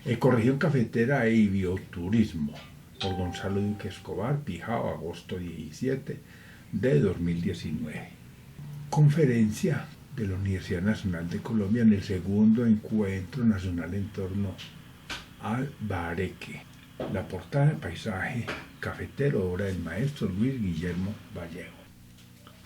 Ecorregión cafetera y bioturismo, por Gonzalo Duque Escobar, Pijao, agosto 17 de 2019. Conferencia de la Universidad Nacional de Colombia en el segundo encuentro nacional en torno al bareque. La portada de Paisaje cafetero, obra del maestro Luis Guillermo Vallejo.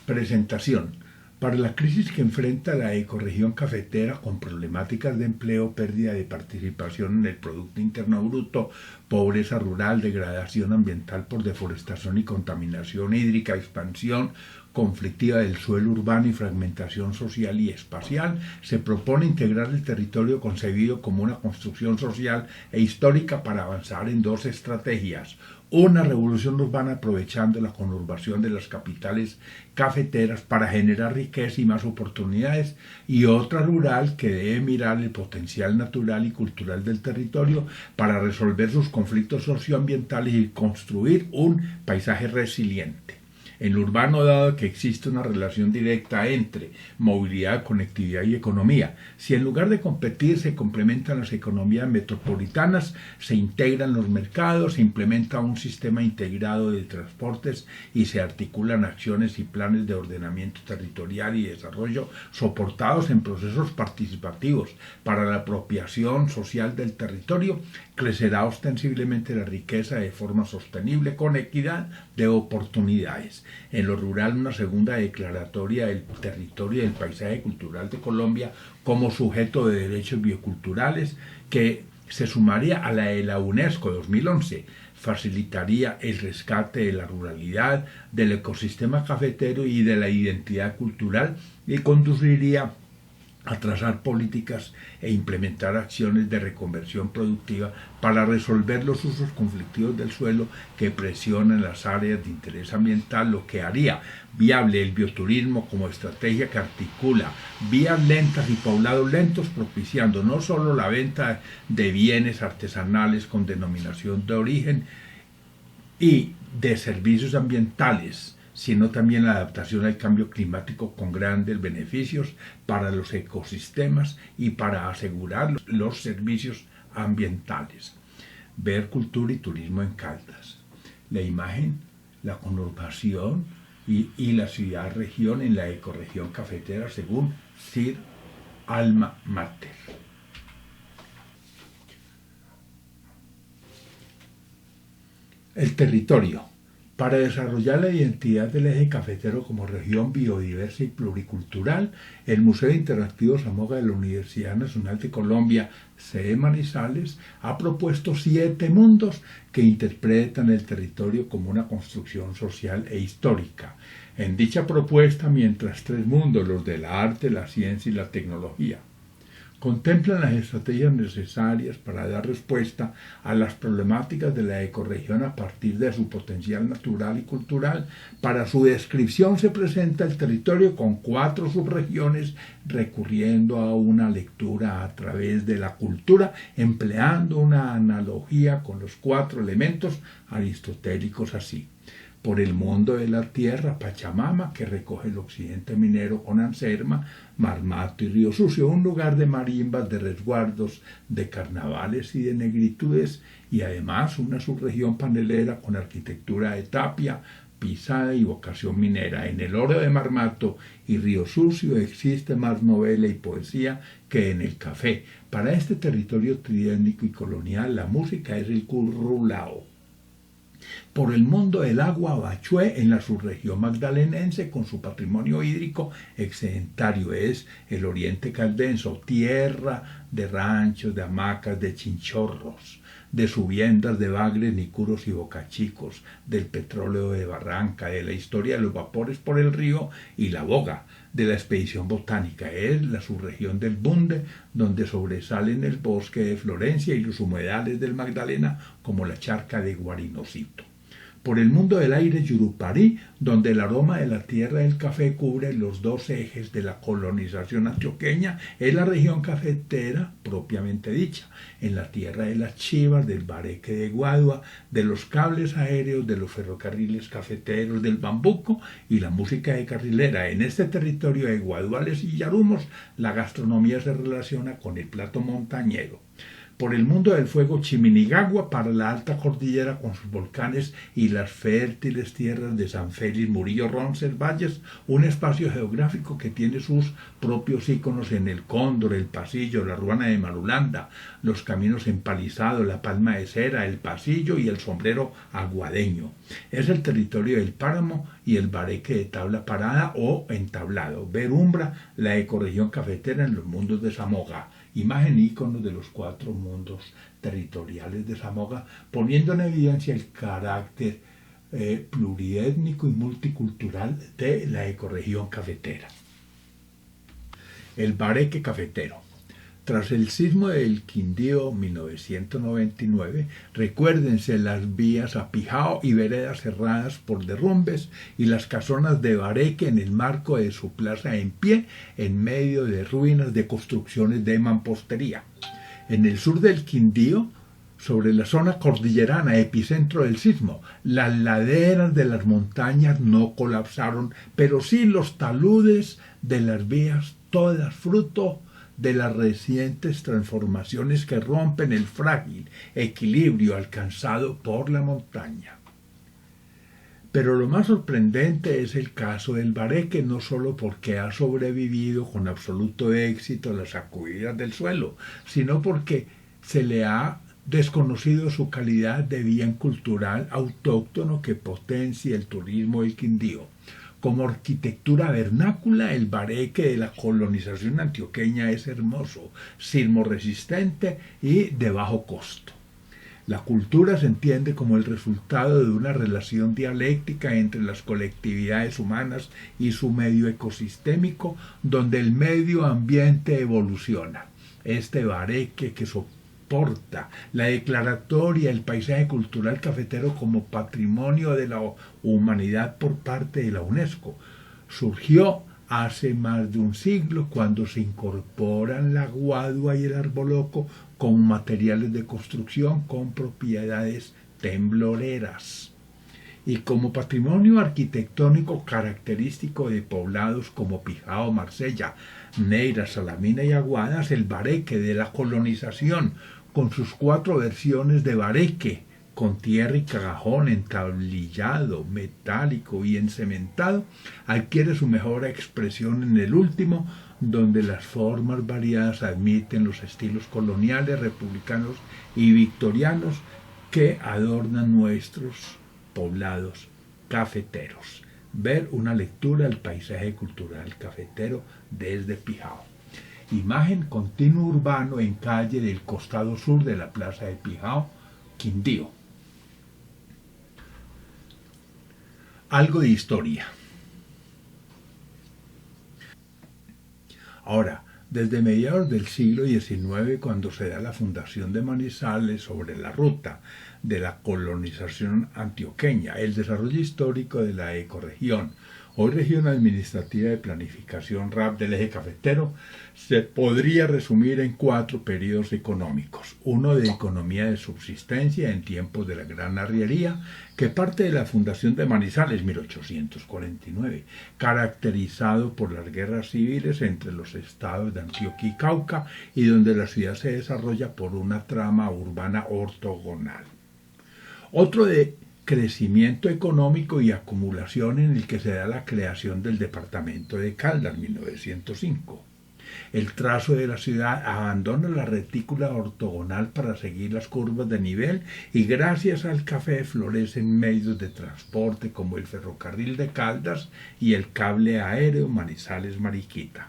Presentación. Para la crisis que enfrenta la ecorregión cafetera con problemáticas de empleo, pérdida de participación en el Producto Interno Bruto, pobreza rural, degradación ambiental por deforestación y contaminación hídrica, expansión conflictiva del suelo urbano y fragmentación social y espacial, se propone integrar el territorio concebido como una construcción social e histórica para avanzar en dos estrategias. Una revolución urbana aprovechando la conurbación de las capitales cafeteras para generar riqueza y más oportunidades, y otra rural que debe mirar el potencial natural y cultural del territorio para resolver sus conflictos socioambientales y construir un paisaje resiliente. En lo urbano, dado que existe una relación directa entre movilidad, conectividad y economía, si en lugar de competir se complementan las economías metropolitanas, se integran los mercados, se implementa un sistema integrado de transportes y se articulan acciones y planes de ordenamiento territorial y desarrollo soportados en procesos participativos para la apropiación social del territorio, crecerá ostensiblemente la riqueza de forma sostenible con equidad de oportunidades. En lo rural, una segunda declaratoria del territorio y del paisaje cultural de Colombia como sujeto de derechos bioculturales que se sumaría a la de la UNESCO 2011, facilitaría el rescate de la ruralidad, del ecosistema cafetero y de la identidad cultural y conduciría a trazar políticas e implementar acciones de reconversión productiva para resolver los usos conflictivos del suelo que presionan las áreas de interés ambiental, lo que haría viable el bioturismo como estrategia que articula vías lentas y poblados lentos, propiciando no solo la venta de bienes artesanales con denominación de origen y de servicios ambientales, sino también la adaptación al cambio climático con grandes beneficios para los ecosistemas y para asegurar los servicios ambientales. Ver cultura y turismo en Caldas. La imagen, la conurbación y la ciudad-región en la ecorregión cafetera según Sir Alma Mater. El territorio. Para desarrollar la identidad del eje cafetero como región biodiversa y pluricultural, el Museo Interactivo Zamoga de la Universidad Nacional de Colombia, sede Manizales, ha propuesto 7 mundos que interpretan el territorio como una construcción social e histórica. En dicha propuesta, mientras 3 mundos, los de la arte, la ciencia y la tecnología, contemplan las estrategias necesarias para dar respuesta a las problemáticas de la ecorregión a partir de su potencial natural y cultural. Para su descripción se presenta el territorio con 4 subregiones, recurriendo a una lectura a través de la cultura, empleando una analogía con los 4 elementos aristotélicos así. Por el mundo de la tierra, Pachamama, que recoge el occidente minero con Anserma, Marmato y Río Sucio, un lugar de marimbas, de resguardos, de carnavales y de negritudes, y además una subregión panelera con arquitectura de tapia, pisada y vocación minera. En el oro de Marmato y Río Sucio existe más novela y poesía que en el café. Para este territorio triétnico y colonial, la música es el currulao. Por el mundo del agua, Bachué, en la subregión magdalenense, con su patrimonio hídrico excedentario, es el oriente caldenso, tierra de ranchos, de hamacas, de chinchorros, de subiendas, de bagres, nicuros y bocachicos, del petróleo de Barranca, de la historia de los vapores por el río y la boga, de la expedición botánica. Es la subregión del Bunde, donde sobresalen el bosque de Florencia y los humedales del Magdalena, como la charca de Guarinocito. Por el mundo del aire, Yurupari, donde el aroma de la tierra del café cubre los 2 ejes de la colonización antioqueña, es la región cafetera propiamente dicha. En la tierra de las chivas, del bareque de Guadua, de los cables aéreos, de los ferrocarriles cafeteros, del bambuco y la música de carrilera. En este territorio de guaduales y yarumos, la gastronomía se relaciona con el plato montañero. por el mundo del fuego Chiminigagua para la alta cordillera con sus volcanes y las fértiles tierras de San Félix, Murillo, Roncesvalles, un espacio geográfico que tiene sus propios íconos en el Cóndor, el Pasillo, la Ruana de Marulanda, los caminos empalizados, la Palma de Cera, el Pasillo y el Sombrero Aguadeño. Es el territorio del páramo y el bareque de tabla parada o entablado. Verumbra la ecorregión cafetera en los mundos de Zamoga. Imagen ícono de los 4 mundos territoriales de Zamoga, poniendo en evidencia el carácter pluriétnico y multicultural de la ecorregión cafetera. El bareque cafetero. Tras el sismo del Quindío 1999, recuérdense las vías a Pijao y veredas cerradas por derrumbes y las casonas de bareque en el marco de su plaza en pie en medio de ruinas de construcciones de mampostería. En el sur del Quindío, sobre la zona cordillerana, epicentro del sismo, las laderas de las montañas no colapsaron, pero sí los taludes de las vías, todas fruto de las recientes transformaciones que rompen el frágil equilibrio alcanzado por la montaña. Pero lo más sorprendente es el caso del bareque, no solo porque ha sobrevivido con absoluto éxito a las sacudidas del suelo, sino porque se le ha desconocido su calidad de bien cultural autóctono que potencia el turismo del Quindío. Como arquitectura vernácula, el bareque de la colonización antioqueña es hermoso, sismorresistente y de bajo costo. La cultura se entiende como el resultado de una relación dialéctica entre las colectividades humanas y su medio ecosistémico, donde el medio ambiente evoluciona. Este bareque que soporta la declaratoria del paisaje cultural cafetero como patrimonio de la humanidad por parte de la UNESCO surgió hace más de un siglo cuando se incorporan la guadua y el arboloco como materiales de construcción con propiedades tembloreras. Y como patrimonio arquitectónico característico de poblados como Pijao, Marsella, Neira, Salamina y Aguadas, el bareque de la colonización, con sus 4 versiones de bareque, con tierra y cagajón, entablillado, metálico y encementado, adquiere su mejor expresión en el último, donde las formas variadas admiten los estilos coloniales, republicanos y victorianos que adornan nuestros poblados cafeteros. Ver una lectura del paisaje cultural cafetero desde Pijao. Imagen continuo urbano en calle del costado sur de la plaza de Pijao, Quindío. Algo de historia. Ahora, desde mediados del siglo XIX, cuando se da la fundación de Manizales sobre la ruta de la colonización antioqueña, el desarrollo histórico de la ecorregión, hoy región administrativa de planificación RAP del eje cafetero, se podría resumir en 4 periodos económicos. Uno de economía de subsistencia en tiempos de la gran arriería, que parte de la fundación de Manizales, 1849, caracterizado por las guerras civiles entre los estados de Antioquia y Cauca, y donde la ciudad se desarrolla por una trama urbana ortogonal. Otro de crecimiento económico y acumulación en el que se da la creación del departamento de Caldas, 1905. El trazo de la ciudad abandona la retícula ortogonal para seguir las curvas de nivel y gracias al café florecen medios de transporte como el ferrocarril de Caldas y el cable aéreo Manizales-Mariquita.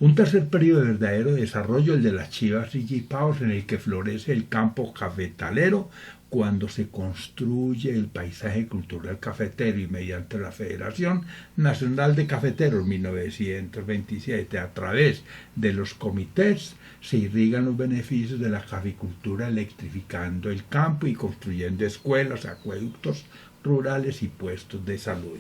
Un tercer periodo de verdadero desarrollo, el de las chivas y jipaos, en el que florece el campo cafetalero, cuando se construye el paisaje cultural cafetero y mediante la Federación Nacional de Cafeteros 1927, a través de los comités, se irrigan los beneficios de la caficultura electrificando el campo y construyendo escuelas, acueductos rurales y puestos de salud.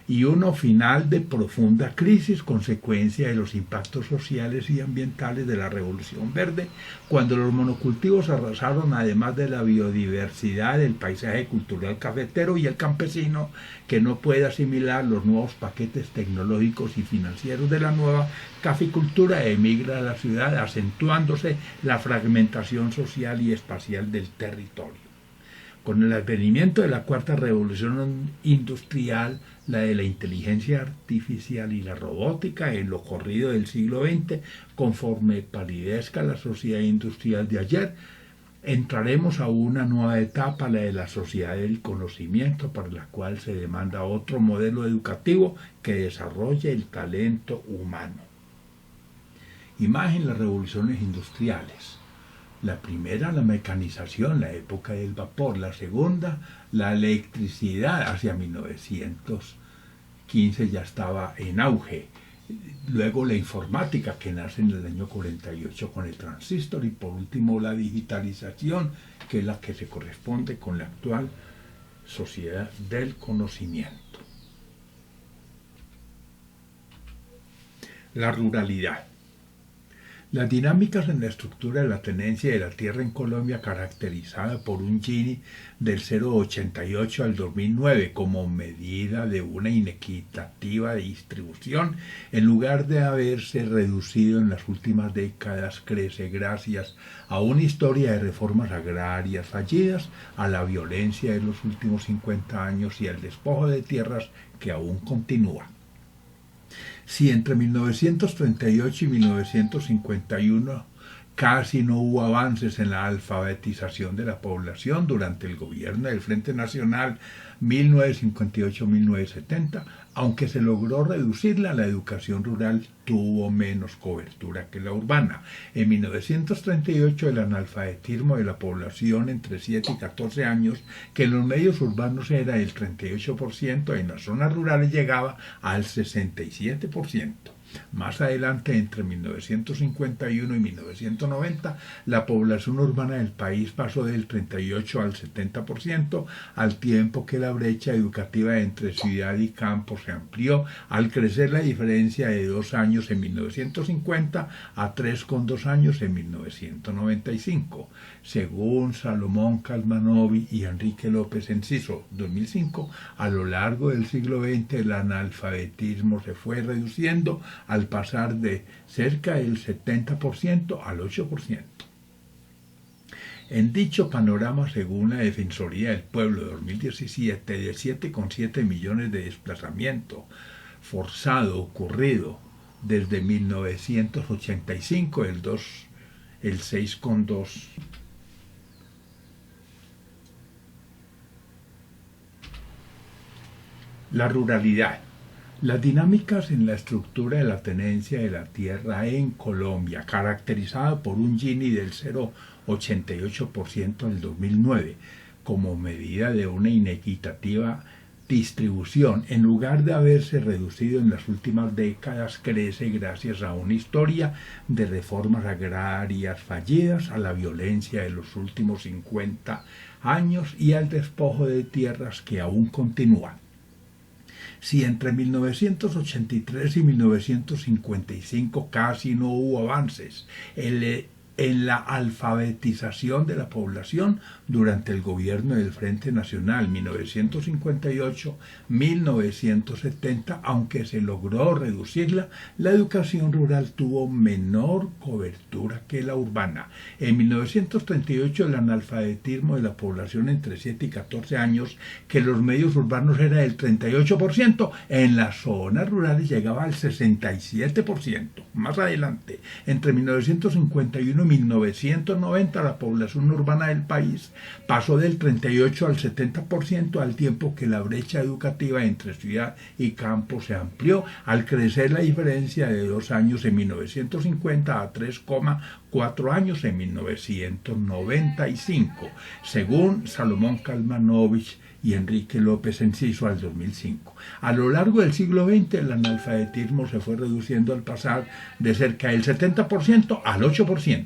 y uno final de profunda crisis, consecuencia de los impactos sociales y ambientales de la Revolución Verde, cuando los monocultivos arrasaron, además de la biodiversidad, el paisaje cultural cafetero y el campesino, que no puede asimilar los nuevos paquetes tecnológicos y financieros de la nueva caficultura, emigra a la ciudad, acentuándose la fragmentación social y espacial del territorio. Con el advenimiento de la cuarta revolución industrial, la de la inteligencia artificial y la robótica en lo corrido del siglo XX, conforme palidezca la sociedad industrial de ayer, entraremos a una nueva etapa, la de la sociedad del conocimiento, para la cual se demanda otro modelo educativo que desarrolle el talento humano. Imagen: las revoluciones industriales. La primera, la mecanización, la época del vapor. La segunda, la electricidad, hacia 1915 ya estaba en auge. Luego la informática, que nace en el año 48 con el transistor. Y por último la digitalización, que es la que se corresponde con la actual sociedad del conocimiento. La ruralidad. Las dinámicas en la estructura de la tenencia de la tierra en Colombia, caracterizada por un Gini del 0,88 al 2009 como medida de una inequitativa distribución, en lugar de haberse reducido en las últimas décadas, crece gracias a una historia de reformas agrarias fallidas, a la violencia de los últimos 50 años y al despojo de tierras que aún continúa. Si entre 1938 y 1951 casi no hubo avances en la alfabetización de la población durante el gobierno del Frente Nacional 1958-1970, aunque se logró reducirla, la educación rural tuvo menos cobertura que la urbana. En 1938 el analfabetismo de la población entre 7 y 14 años, que en los medios urbanos era del 38%, en las zonas rurales llegaba al 67%. Más adelante, entre 1951 y 1990, la población urbana del país pasó del 38 al 70%, al tiempo que la brecha educativa entre ciudad y campo se amplió, al crecer la diferencia de 2 años en 1950 a 3,2 años en 1995. Según Salomón Kalmanovic y Enrique López Enciso, 2005, a lo largo del siglo XX el analfabetismo se fue reduciendo al pasar de cerca del 70% al 8%. En dicho panorama, según la Defensoría del Pueblo de 2017, de 7,7 millones de desplazamientos forzado ocurrido desde 1985, el 6,2%. La ruralidad. Las dinámicas en la estructura de la tenencia de la tierra en Colombia, caracterizada por un Gini del 0,88% en el 2009, como medida de una inequitativa distribución, en lugar de haberse reducido en las últimas décadas, crece gracias a una historia de reformas agrarias fallidas, a la violencia de los últimos 50 años y al despojo de tierras que aún continúan. Si entre 1983 y 1955 casi no hubo avances en la alfabetización de la población durante el gobierno del Frente Nacional 1958-1970, aunque se logró reducirla, la educación rural tuvo menor cobertura que la urbana. En 1938 el analfabetismo de la población entre 7 y 14 años, que en los medios urbanos era del 38%, en las zonas rurales llegaba al 67%. Más adelante, entre 1951 y 1990, la población urbana del país pasó del 38 al 70%, al tiempo que la brecha educativa entre ciudad y campo se amplió, al crecer la diferencia de 2 años en 1950 a 3,4 años en 1995, según Salomón Kalmanovic y Enrique López Enciso al 2005. A lo largo del siglo XX el analfabetismo se fue reduciendo al pasar de cerca del 70% al 8%.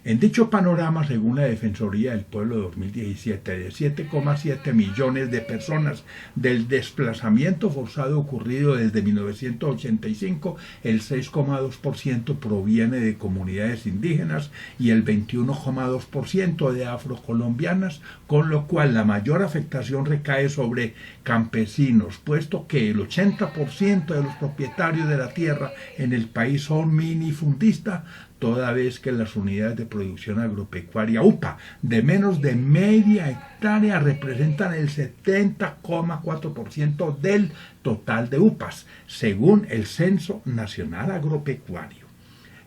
En dicho panorama, según la Defensoría del Pueblo 2017, de 7,7 millones de personas del desplazamiento forzado ocurrido desde 1985, el 6,2% proviene de comunidades indígenas y el 21,2% de afrocolombianas, con lo cual la mayor afectación recae sobre campesinos, puesto que el 80% de los propietarios de la tierra en el país son minifundistas, toda vez que las unidades de producción agropecuaria UPA de menos de media hectárea representan el 70,4% del total de UPAs, según el Censo Nacional Agropecuario.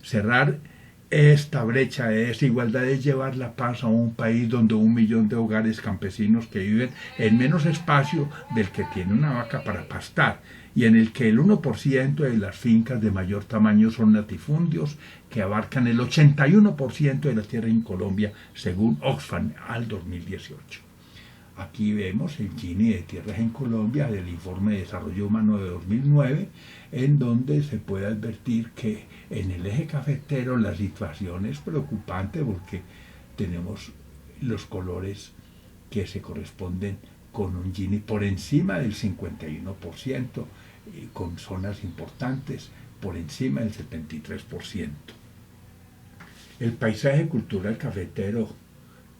Cerrar esta brecha de desigualdad es llevar la paz a un país donde 1 millón de hogares campesinos que viven en menos espacio del que tiene una vaca para pastar, y en el que el 1% de las fincas de mayor tamaño son latifundios que abarcan el 81% de la tierra en Colombia, según Oxfam al 2018. Aquí vemos el Gini de tierras en Colombia del Informe de Desarrollo Humano de 2009, en donde se puede advertir que en el eje cafetero la situación es preocupante porque tenemos los colores que se corresponden con un Gini por encima del 51%, con zonas importantes por encima del 73%. El paisaje cultural cafetero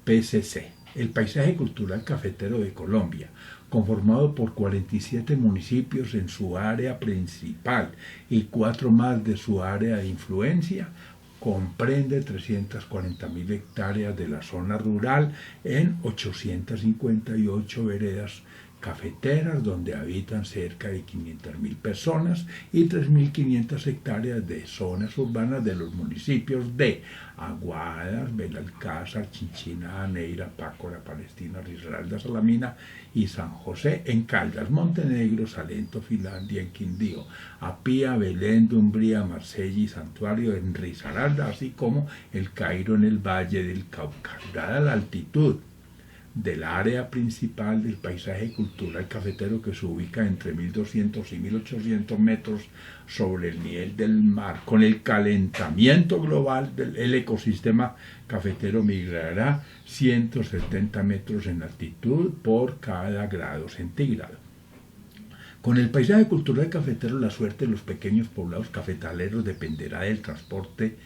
PCC. El paisaje cultural cafetero de Colombia, conformado por 47 municipios en su área principal y 4 más de su área de influencia, comprende 340.000 hectáreas de la zona rural en 858 veredas cafeteras, donde habitan cerca de 500.000 personas, y 3.500 hectáreas de zonas urbanas de los municipios de Aguadas, Belalcázar, Chinchiná, Neira, Pácora, Palestina, Risaralda, Salamina y San José en Caldas, Montenegro, Salento, Finlandia, en Quindío, Apía, Belén, Dumbría, Marsella y Santuario en Risaralda, así como el Cairo en el Valle del Cauca. Dada la altitud del área principal del paisaje cultural cafetero, que se ubica entre 1.200 y 1.800 metros sobre el nivel del mar, con el calentamiento global el ecosistema cafetero migrará 170 metros en altitud por cada grado centígrado. Con el paisaje cultural cafetero, la suerte de los pequeños poblados cafetaleros dependerá del transporte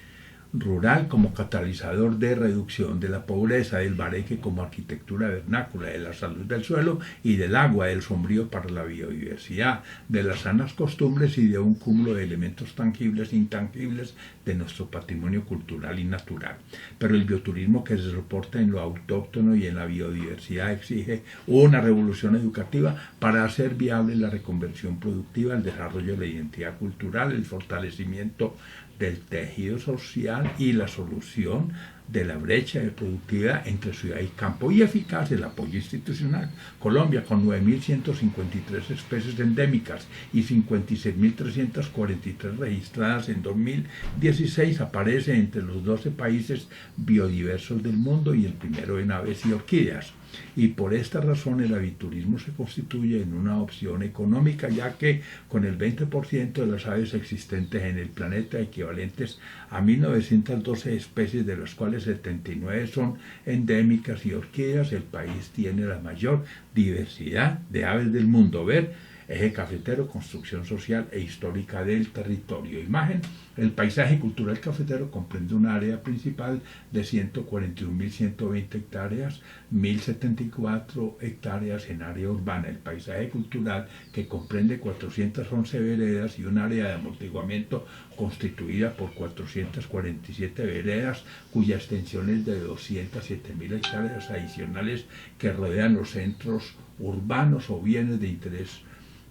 rural como catalizador de reducción de la pobreza, del bareque como arquitectura vernácula, de la salud del suelo y del agua, del sombrío para la biodiversidad, de las sanas costumbres y de un cúmulo de elementos tangibles e intangibles de nuestro patrimonio cultural y natural. Pero el bioturismo, que se soporta en lo autóctono y en la biodiversidad, exige una revolución educativa para hacer viable la reconversión productiva, el desarrollo de la identidad cultural, el fortalecimiento del tejido social y la solución de la brecha de productividad entre ciudad y campo, y eficaz el apoyo institucional. Colombia, con 9.153 especies endémicas y 56.343 registradas en 2016, aparece entre los 12 países biodiversos del mundo y el primero en aves y orquídeas. Y por esta razón el aviturismo se constituye en una opción económica, ya que con el 20% de las aves existentes en el planeta, equivalentes a 1.912 especies, de las cuales 79 son endémicas y orquídeas, el país tiene la mayor diversidad de aves del mundo. Ver eje cafetero, construcción social e histórica del territorio. Imagen: el paisaje cultural cafetero comprende un área principal de 141.120 hectáreas, 1.074 hectáreas en área urbana. El paisaje cultural, que comprende 411 veredas y un área de amortiguamiento constituida por 447 veredas, cuya extensión es de 207.000 hectáreas adicionales que rodean los centros urbanos o bienes de interés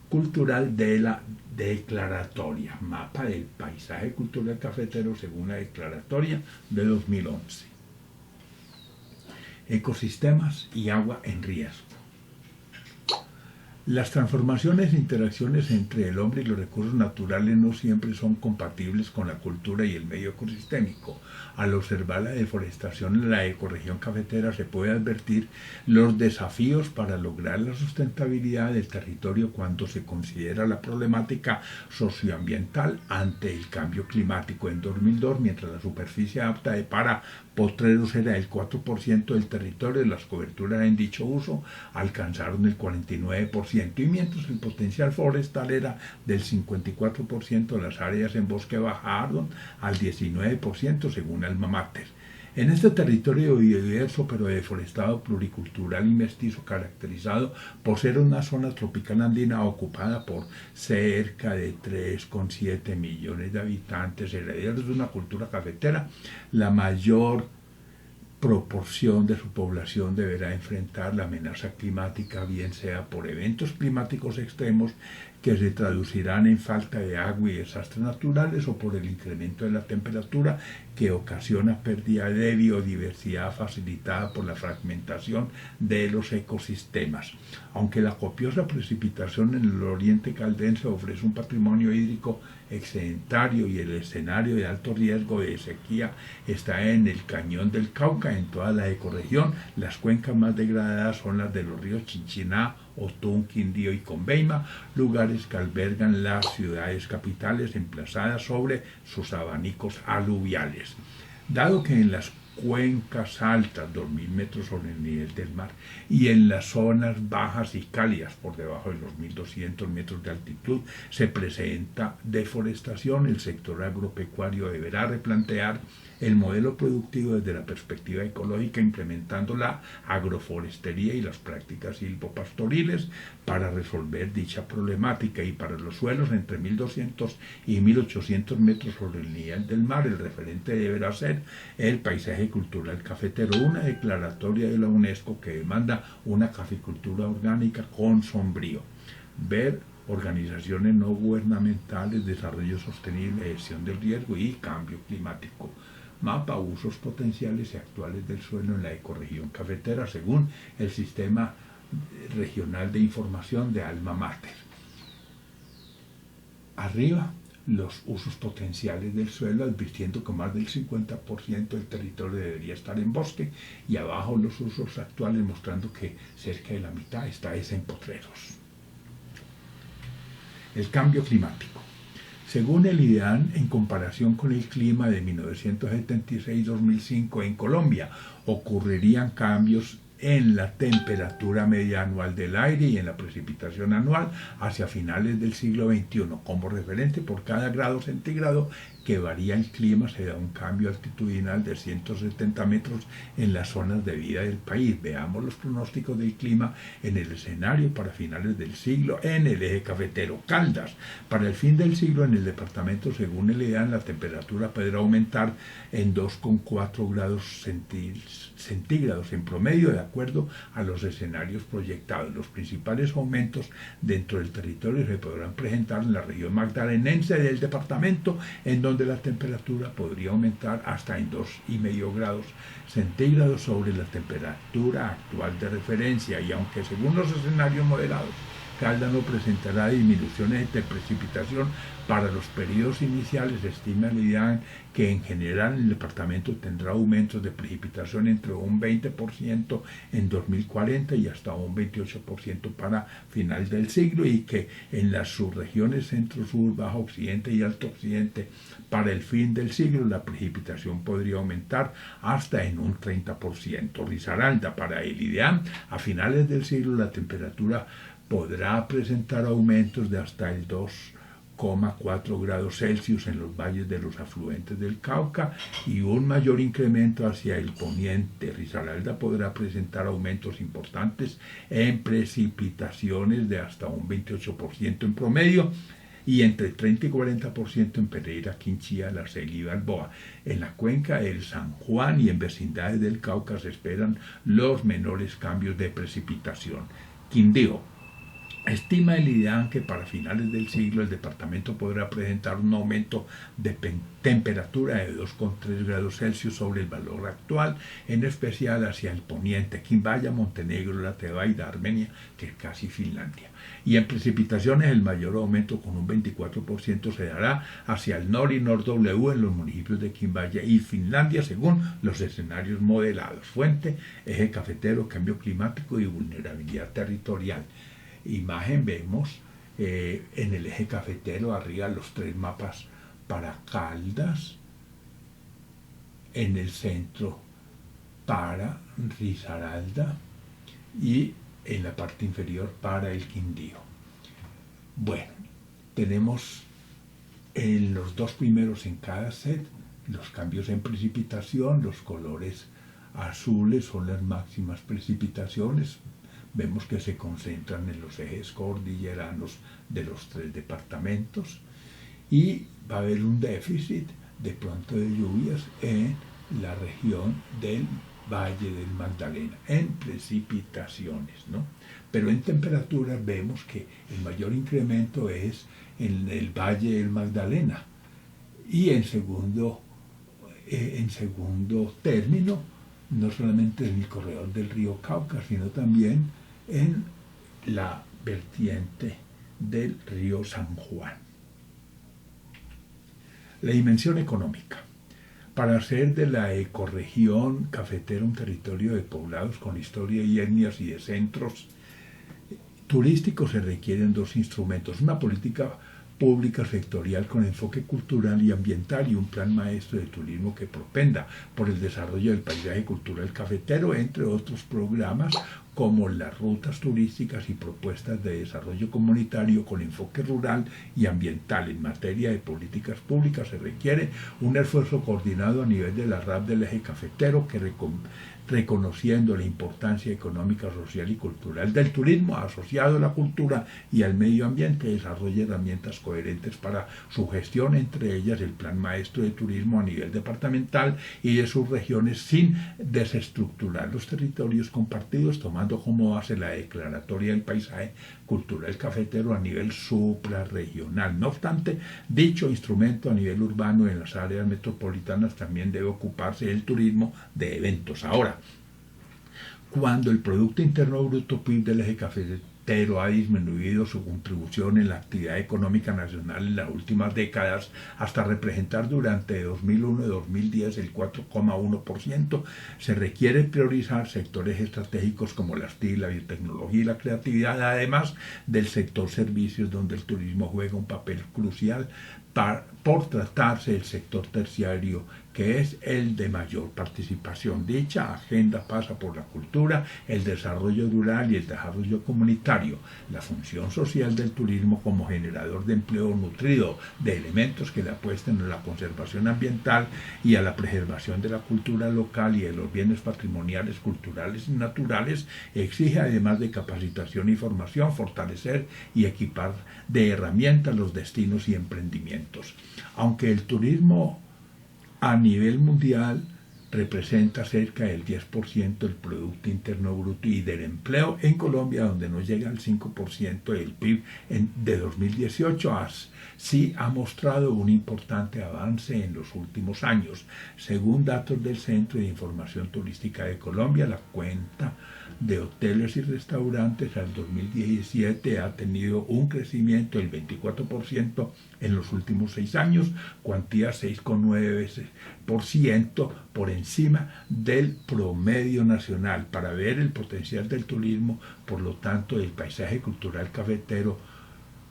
cultural de la declaratoria. Mapa del paisaje cultural cafetero según la declaratoria de 2011. Ecosistemas y agua en riesgo. Las transformaciones e interacciones entre el hombre y los recursos naturales no siempre son compatibles con la cultura y el medio ecosistémico. Al observar la deforestación en la ecorregión cafetera se puede advertir los desafíos para lograr la sustentabilidad del territorio cuando se considera la problemática socioambiental ante el cambio climático. En 2002, mientras la superficie apta para potreros era el 4% del territorio, las coberturas en dicho uso alcanzaron el 49%, y mientras el potencial forestal era del 54%, las áreas en bosque bajaron al 19% según Alma Mater. En este territorio biodiverso pero deforestado, pluricultural y mestizo, caracterizado por ser una zona tropical andina ocupada por cerca de 3,7 millones de habitantes, herederos de una cultura cafetera, la mayor proporción de su población deberá enfrentar la amenaza climática, bien sea por eventos climáticos extremos que se traducirán en falta de agua y desastres naturales, o por el incremento de la temperatura que ocasiona pérdida de biodiversidad facilitada por la fragmentación de los ecosistemas. Aunque la copiosa precipitación en el oriente caldense ofrece un patrimonio hídrico excedentario y el escenario de alto riesgo de sequía está en el cañón del Cauca, en toda la ecorregión, las cuencas más degradadas son las de los ríos Chinchiná, Otún, Quindío y Conveima, lugares que albergan las ciudades capitales emplazadas sobre sus abanicos aluviales. Dado que en las cuencas altas, 2.000 metros sobre el nivel del mar, y en las zonas bajas y cálidas, por debajo de los 1.200 metros de altitud, se presenta deforestación, el sector agropecuario deberá replantear el modelo productivo desde la perspectiva ecológica, implementando la agroforestería y las prácticas silvopastoriles para resolver dicha problemática. Y para los suelos entre 1.200 y 1.800 metros sobre el nivel del mar, el referente deberá ser el paisaje cultural cafetero, una declaratoria de la UNESCO que demanda una caficultura orgánica con sombrío. Ver organizaciones no gubernamentales, desarrollo sostenible, gestión del riesgo y cambio climático. Mapa usos potenciales y actuales del suelo en la ecorregión cafetera según el Sistema Regional de Información de Alma Mater. Arriba, los usos potenciales del suelo, advirtiendo que más del 50% del territorio debería estar en bosque, y abajo los usos actuales, mostrando que cerca de la mitad está en potreros. El cambio climático. Según el IDEAN, en comparación con el clima de 1976-2005 en Colombia, ocurrirían cambios en la temperatura media anual del aire y en la precipitación anual hacia finales del siglo XXI. Como referente, por cada grado centígrado que varía el clima se da un cambio altitudinal de 170 metros en las zonas de vida del país. Veamos los pronósticos del clima en el escenario para finales del siglo en el eje cafetero. Caldas. Para el fin del siglo en el departamento, según el IDEAN, la temperatura podrá aumentar en 2,4 grados centígrados en promedio, de acuerdo a los escenarios proyectados. Los principales aumentos dentro del territorio se podrán presentar en la región magdalenense del departamento, en donde la temperatura podría aumentar hasta en 2,5 grados centígrados sobre la temperatura actual de referencia, y aunque según los escenarios moderados Caldas no presentará disminuciones de precipitación para los periodos iniciales, se estima el IDEAN que en general el departamento tendrá aumentos de precipitación entre un 20% en 2040 y hasta un 28% para final del siglo, y que en las subregiones centro-sur, bajo occidente y alto occidente para el fin del siglo la precipitación podría aumentar hasta en un 30%. Risaralda. Para el IDEAN, a finales del siglo la temperatura podrá presentar aumentos de hasta el 2,4 grados Celsius en los valles de los afluentes del Cauca y un mayor incremento hacia el poniente. Risaralda podrá presentar aumentos importantes en precipitaciones de hasta un 28% en promedio y entre 30 y 40% en Pereira, Quinchía, La Ceiba y Balboa. En la cuenca del San Juan y en vecindades del Cauca se esperan los menores cambios de precipitación. Quindío. Estima el IDEAN que para finales del siglo el departamento podrá presentar un aumento de temperatura de 2,3 grados Celsius sobre el valor actual, en especial hacia el poniente, Quimbaya, Montenegro, la Tebaida, Armenia, que es casi Finlandia. Y en precipitaciones el mayor aumento, con un 24%, se dará hacia el NOR y NOR-W en los municipios de Quimbaya y Finlandia, según los escenarios modelados. Fuente: eje cafetero, cambio climático y vulnerabilidad territorial. Imagen: vemos en el eje cafetero arriba los 3 mapas para Caldas, en el centro para Risaralda y en la parte inferior para el Quindío. Bueno, tenemos en los 2 primeros en cada set los cambios en precipitación. Los colores azules son las máximas precipitaciones. Vemos que se concentran en los ejes cordilleranos de los 3 departamentos, y va a haber un déficit de pronto de lluvias en la región del Valle del Magdalena, en precipitaciones, ¿no? Pero en temperaturas vemos que el mayor incremento es en el Valle del Magdalena, y en segundo término, no solamente en el corredor del río Cauca, sino también en la vertiente del río San Juan. La dimensión económica. Para hacer de la ecorregión cafetera un territorio de poblados con historia y etnias y de centros turísticos se requieren 2 instrumentos: una política pública sectorial con enfoque cultural y ambiental, y un plan maestro de turismo que propenda por el desarrollo del paisaje cultural cafetero, entre otros programas como las rutas turísticas y propuestas de desarrollo comunitario con enfoque rural y ambiental. En materia de políticas públicas se requiere un esfuerzo coordinado a nivel de la RAP del eje cafetero, que reconociendo la importancia económica, social y cultural del turismo asociado a la cultura y al medio ambiente, desarrolla herramientas coherentes para su gestión, entre ellas el Plan Maestro de Turismo a nivel departamental y de sus regiones, sin desestructurar los territorios compartidos, tomando como base la declaratoria del paisaje cultural cafetero a nivel suprarregional. No obstante, dicho instrumento a nivel urbano en las áreas metropolitanas también debe ocuparse del turismo de eventos. Ahora, cuando el Producto Interno Bruto PIB del eje cafetero ha disminuido su contribución en la actividad económica nacional en las últimas décadas hasta representar durante 2001 y 2010 el 4,1%, se requiere priorizar sectores estratégicos como las TIC, la biotecnología y la creatividad, además del sector servicios, donde el turismo juega un papel crucial por tratarse del sector terciario, que es el de mayor participación. Dicha agenda pasa por la cultura, el desarrollo rural y el desarrollo comunitario, la función social del turismo como generador de empleo nutrido de elementos que le apuesten a la conservación ambiental y a la preservación de la cultura local y de los bienes patrimoniales, culturales y naturales. Exige, además de capacitación y formación, fortalecer y equipar de herramientas los destinos y emprendimientos. Aunque el turismo a nivel mundial representa cerca del 10% del Producto Interno Bruto y del empleo, en Colombia, donde no llega al 5% del PIB de 2018, sí ha mostrado un importante avance en los últimos años. Según datos del Centro de Información Turística de Colombia, la cuenta de hoteles y restaurantes al 2017 ha tenido un crecimiento del 24% en los últimos 6 años, cuantía 6,9% por encima del promedio nacional. Para ver el potencial del turismo, por lo tanto, del paisaje cultural cafetero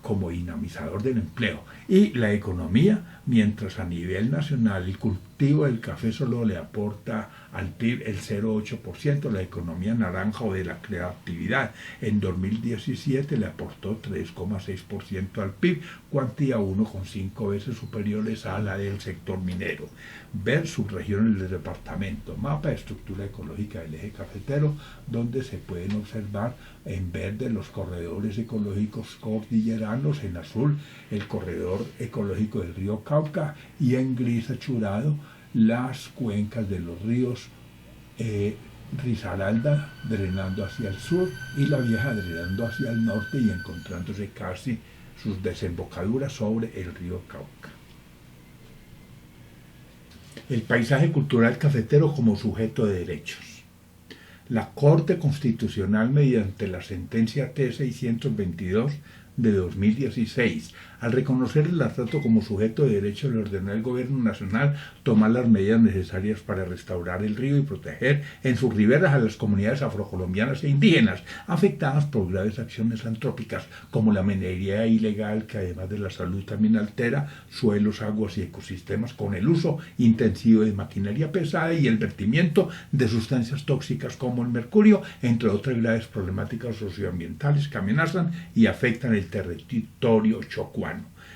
como dinamizador del empleo y la economía, mientras a nivel nacional el cultivo del café solo le aporta al PIB el 0,8%, la economía naranja o de la creatividad en 2017 le aportó 3,6% al PIB, cuantía 1,5 veces superiores a la del sector minero. Ver subregiones del departamento, mapa de estructura ecológica del eje cafetero, donde se pueden observar en verde los corredores ecológicos cordilleranos, en azul el corredor ecológico del río Cauca y en gris achurado las cuencas de los ríos Risaralda drenando hacia el sur y La Vieja drenando hacia el norte y encontrándose casi sus desembocaduras sobre el río Cauca. El paisaje cultural cafetero como sujeto de derechos. La Corte Constitucional, mediante la sentencia T-622 de 2016, al reconocer el Atrato como sujeto de derecho, le ordenó al Gobierno Nacional tomar las medidas necesarias para restaurar el río y proteger en sus riberas a las comunidades afrocolombianas e indígenas afectadas por graves acciones antrópicas como la minería ilegal, que además de la salud también altera suelos, aguas y ecosistemas con el uso intensivo de maquinaria pesada y el vertimiento de sustancias tóxicas como el mercurio, entre otras graves problemáticas socioambientales que amenazan y afectan el territorio chocuano.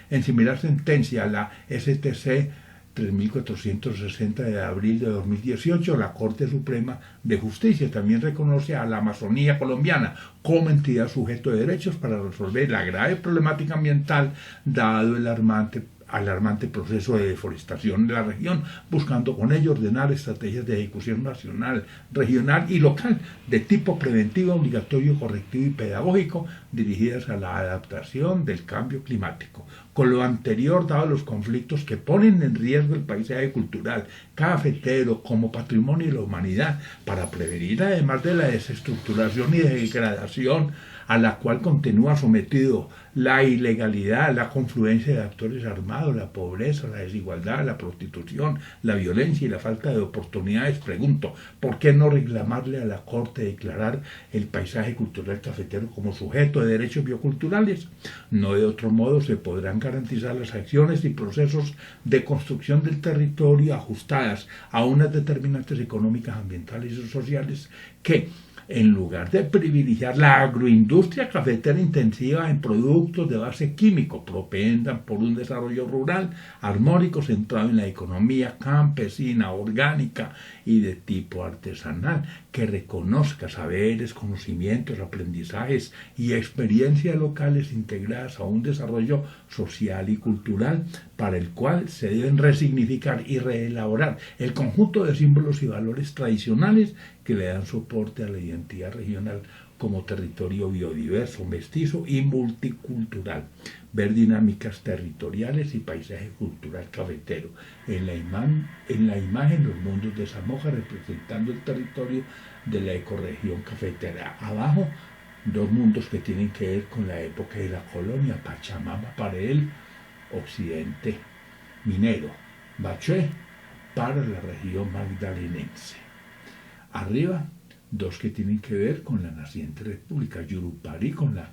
En similar sentencia, la STC 3460 de abril de 2018, la Corte Suprema de Justicia también reconoce a la Amazonía colombiana como entidad sujeto de derechos para resolver la grave problemática ambiental dado el alarmante proceso de deforestación de la región, buscando con ello ordenar estrategias de ejecución nacional, regional y local de tipo preventivo, obligatorio, correctivo y pedagógico dirigidas a la adaptación del cambio climático. Con lo anterior, dado los conflictos que ponen en riesgo el paisaje cultural cafetero como patrimonio de la humanidad, para prevenir además de la desestructuración y degradación a la cual continúa sometido la ilegalidad, la confluencia de actores armados, la pobreza, la desigualdad, la prostitución, la violencia y la falta de oportunidades, pregunto, ¿por qué no reclamarle a la Corte declarar el paisaje cultural cafetero como sujeto de derechos bioculturales? No de otro modo se podrán garantizar las acciones y procesos de construcción del territorio ajustadas a unas determinantes económicas, ambientales y sociales que, en lugar de privilegiar la agroindustria cafetera intensiva en productos de base químico, propendan por un desarrollo rural armónico centrado en la economía campesina, orgánica y de tipo artesanal, que reconozca saberes, conocimientos, aprendizajes y experiencias locales integradas a un desarrollo social y cultural para el cual se deben resignificar y reelaborar el conjunto de símbolos y valores tradicionales que le dan soporte a la identidad regional como territorio biodiverso, mestizo y multicultural. Ver dinámicas territoriales y paisaje cultural cafetero. En la imagen los mundos de Samoja representando el territorio de la ecorregión cafetera. Abajo, dos mundos que tienen que ver con la época de la colonia. Pachamama para el occidente minero, Bachué para la región magdalenense. Arriba, dos que tienen que ver con la naciente república, Yurupari con la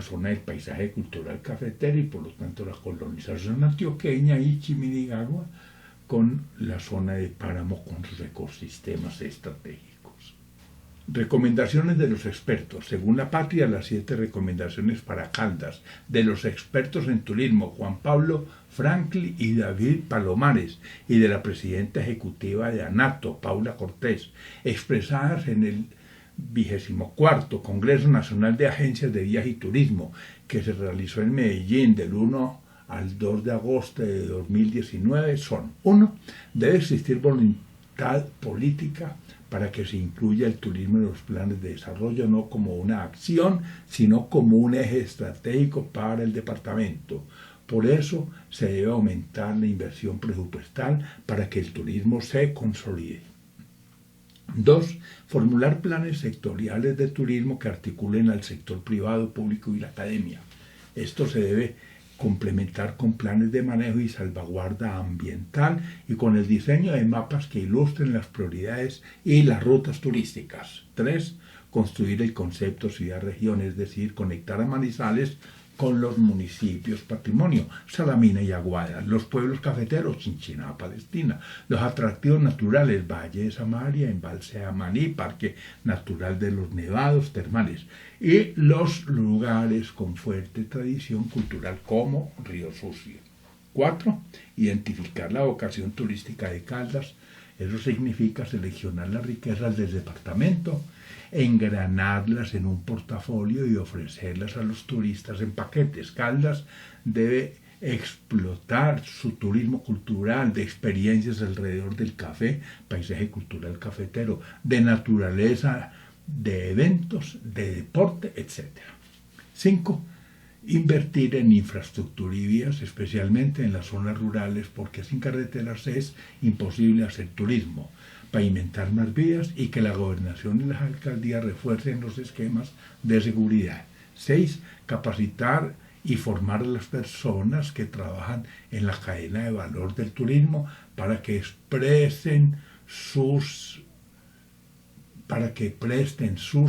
zona del paisaje cultural cafetero y por lo tanto la colonización antioqueña, y Chimidigagua con la zona de páramo con sus ecosistemas estratégicos. Recomendaciones de los expertos. Según La Patria, las 7 recomendaciones para Caldas de los expertos en turismo Juan Pablo Frankl y David Palomares y de la presidenta ejecutiva de ANATO, Paula Cortés, expresadas en el 24º Congreso Nacional de Agencias de Viaje y Turismo, que se realizó en Medellín del 1 al 2 de agosto de 2019 son: 1. Debe existir voluntad política para que se incluya el turismo en los planes de desarrollo, no como una acción, sino como un eje estratégico para el departamento. Por eso se debe aumentar la inversión presupuestal para que el turismo se consolide. 2. Formular planes sectoriales de turismo que articulen al sector privado, público y la academia. Esto se debe complementar con planes de manejo y salvaguarda ambiental y con el diseño de mapas que ilustren las prioridades y las rutas turísticas. 3. Construir el concepto ciudad-región, es decir, conectar a Manizales con los municipios patrimonio, Salamina y Aguada, los pueblos cafeteros, Chinchiná, Palestina, los atractivos naturales, Valle de Samaria, Embalse Amaní, Parque Natural de los Nevados Termales, y los lugares con fuerte tradición cultural como Río Sucio. 4. Identificar la vocación turística de Caldas. Eso significa seleccionar las riquezas del departamento, engranarlas en un portafolio y ofrecerlas a los turistas en paquetes. Caldas debe explotar su turismo cultural, de experiencias alrededor del café, paisaje cultural cafetero, de naturaleza, de eventos, de deporte, etc. 5. Invertir en infraestructura y vías, especialmente en las zonas rurales, porque sin carreteras es imposible hacer turismo. Pavimentar más vías y que la gobernación y las alcaldías refuercen los esquemas de seguridad. 6. Capacitar y formar a las personas que trabajan en la cadena de valor del turismo para que presten sus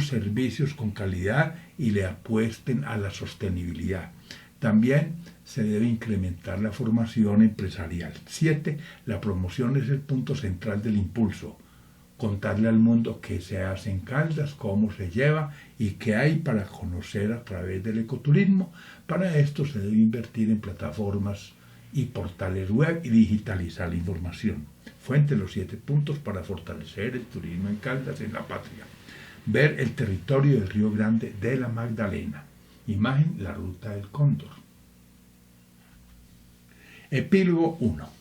servicios con calidad y le apuesten a la sostenibilidad. También se debe incrementar la formación empresarial. 7. La promoción es el punto central del impulso. Contarle al mundo qué se hace en Caldas, cómo se lleva y qué hay para conocer a través del ecoturismo. Para esto se debe invertir en plataformas y portales web y digitalizar la información. Fuente: los 7 puntos para fortalecer el turismo en Caldas, en la patria. Ver el territorio del Río Grande de la Magdalena. Imagen: la ruta del cóndor. Epílogo 1.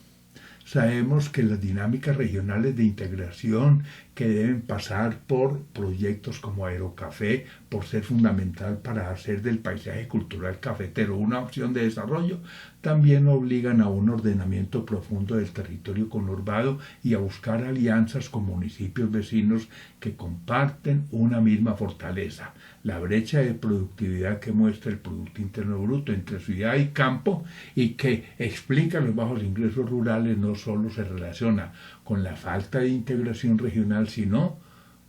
Sabemos que las dinámicas regionales de integración que deben pasar por proyectos como Aerocafé, por ser fundamental para hacer del paisaje cultural cafetero una opción de desarrollo, también obligan a un ordenamiento profundo del territorio conurbado y a buscar alianzas con municipios vecinos que comparten una misma fortaleza. La brecha de productividad que muestra el Producto Interno Bruto entre ciudad y campo y que explica los bajos ingresos rurales no solo se relaciona con la falta de integración regional, sino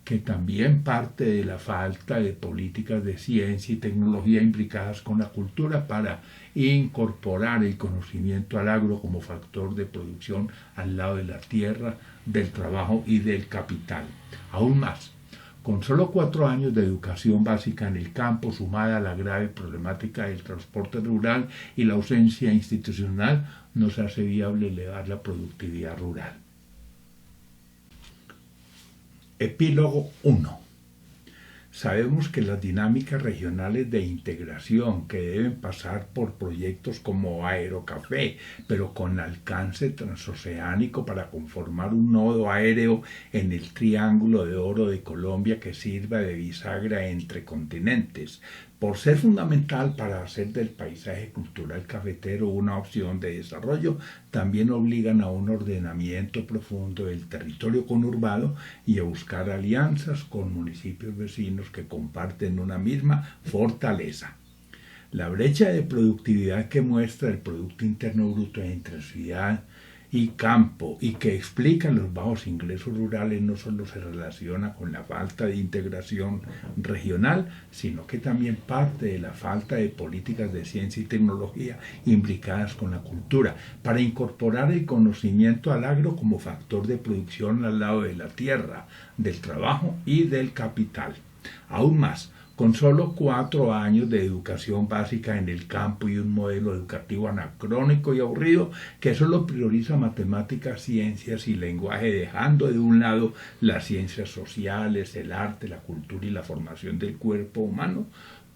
que también parte de la falta de políticas de ciencia y tecnología implicadas con la cultura para incorporar el conocimiento al agro como factor de producción al lado de la tierra, del trabajo y del capital. Aún más, con solo 4 años de educación básica en el campo, sumada a la grave problemática del transporte rural y la ausencia institucional, no se hace viable elevar la productividad rural. Epílogo 1. Sabemos que las dinámicas regionales de integración que deben pasar por proyectos como Aerocafé, pero con alcance transoceánico para conformar un nodo aéreo en el Triángulo de Oro de Colombia que sirva de bisagra entre continentes, por ser fundamental para hacer del paisaje cultural cafetero una opción de desarrollo, también obligan a un ordenamiento profundo del territorio conurbado y a buscar alianzas con municipios vecinos que comparten una misma fortaleza. La brecha de productividad que muestra el Producto Interno Bruto entre ciudad y campo y que explica los bajos ingresos rurales no solo se relaciona con la falta de integración regional, sino que también parte de la falta de políticas de ciencia y tecnología implicadas con la cultura, para incorporar el conocimiento al agro como factor de producción al lado de la tierra, del trabajo y del capital. Aún más, con solo 4 años de educación básica en el campo y un modelo educativo anacrónico y aburrido que solo prioriza matemáticas, ciencias y lenguaje, dejando de un lado las ciencias sociales, el arte, la cultura y la formación del cuerpo humano.